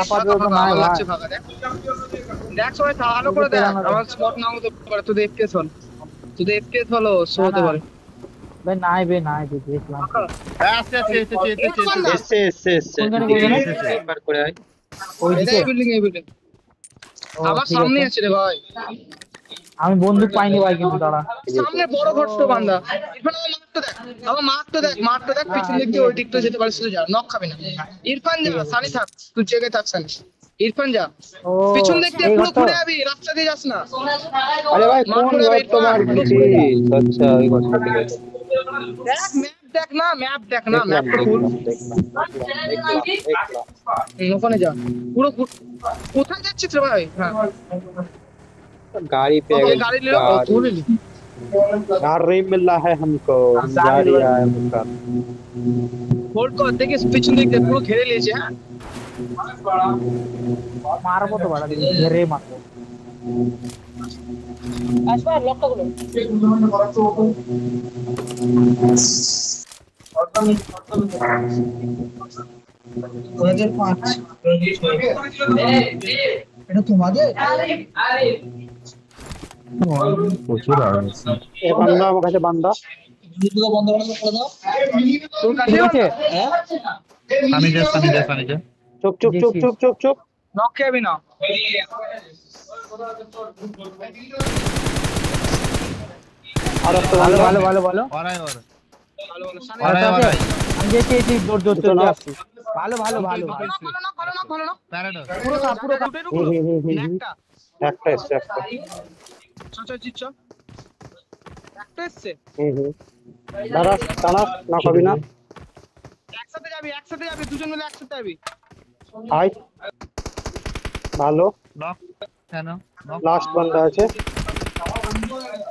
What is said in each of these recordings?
আপাতত নাই আমার ভাই। লাগছে ফাঁকা। দেখ দেখ সবাই ভালো এই যে করে দেখ, পেলাম না তো। আমার স্পট নাও হতে পারে, তোদের এফপিএস হল, তোদের এফপিএস হলো শো না হতে না পারে। ভাই, নাই বে নাই বে, দেখলাম তো। ফাঁকা। আস্তে আস্তে এসেছে এসেছে ইরফান দা এসেছে। এসছে কোনখানে দিকে কোনখানে? এসেছে একবার করে আয়। এটা ওইদিকে। এই বিল্ডিং, এই বিল্ডিং ও আমার ঠিক সামনে আছে। আছে রে ভাই। আমি বন্দুক পাইনি ভাই, কিন্তু দাঁড়া। এই যে তো। সামনে বড় ঘট্ট বান্দা। ইরফান আমার মার্কটা দেখ, আমার মার্কটা দেখ, হ্যাঁ পিছন হ্যাঁ, দিক ঠিক দিয়ে ওই আছে দিকটা ঠিক যেতে আছে পারিস, তুই যা, নক খাবি না। ইরফান যা, ঠিক আছে সানি ঠিক থাক, তুই জেগে থাক সানি। ইরফান যা, ও পিছন দিক দিয়ে এই পুরো ঘরটা। ঘুরে যাবি, রাস্তা দিয়ে যাস না। আরে ভাই মাঠ কোন ঘুরে যাবে গর্ত ইরফান, পুরো ঘুরে যা। মারছিস? আচ্ছা ওই গর্ত থেকে। দেখ ম্যাপ, দেখ না ম্যাপ, দেখ না দেখলাম ম্যাপটা ফুল। দেখলাম দেখলাম দেখলাম দেখলাম দেখলাম। ওখানে যা, পুরো কোথায় যাচ্ছিস রে ভাই? হ্যাঁ गाड़ी पे आ ওকে, गई। গাড়ি নিল, ও गाड़ी তুলে নি। गाड़ी मिला है हमको। জানি गाड़ी ভাই, आया मुझका। হোল্ড কর, দেখিস পিছন দিক দিয়ে পুরো ঘিরে নিয়েছে। হ্যাঁ মারবো তো বাড়া, ঘেরে মারবো। আসবা লকটা গুলো। এটা তোমাদের? প্রচুর আওয়াজ আছে। ए बंदा আমার কাছে বান্দা। জুতো বন্ধ করে দাও। তোর কাছে ঠিক আছে। আমি যা আমি যা আমি যা। চুপ চুপ চুপ দেখছি। চুপ চুপ চুপ। নক খাবি না। আর একটা ভালো বান্দা। ভালো ভালো ভালো। ওরাই ওর ভালো ভালো সানি। ওরাই আরেকটা আছে? ওরাই আমি দেখছি এই দৌড় দৌড় দুটো চলতে knock। আসছি। ভালো ভালো ভালো ভালো। ভালো না। প্যারাডক্স। পুরো খা পুরো খা। হুম হুম হুম হুম হুম। একটা একটা এসছে একটা। চ জিতছ, একটা এসছে। হুম হুম। দাঁড়া দাঁড়া না খাবি না। একসাথে যাবি, একসাথে যাবি, দুজন মিলে একসাথে যাবি। আয়। ভালো। নক কেন নক লাস্ট বান্দা আছে।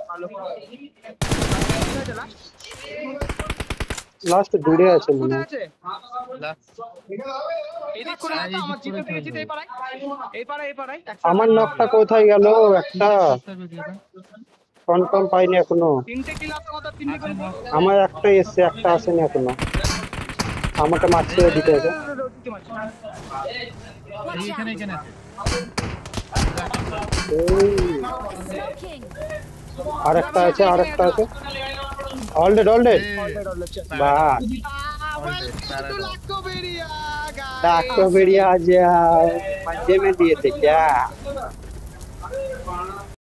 ভালো লাস্ট দূরে আছে মনে কোথায় হয়। আছে? এদিক করে না তো, আমার জিতে পেয়েছি এই পাড়ায়, এই পাড়ায়, এই পাড়ায় আমার নকটা কোথায় গেল? একটা কনফার্ম পাইনি এখনো। তিনটে কিল আছে, কথা তিনটে করে বল। আমার একটা এসছে, একটা আসেনি এখনো। আমাকে মারছে দিতে আছে। এইখানে এখানে আছে। আর একটা আছে, আর একটা আছে। অলরেড অলরেড। বাহ প্যারাডক্স। ডাক্তার বেরিয়ে आ जाओ। मजे में दिए थे क्या?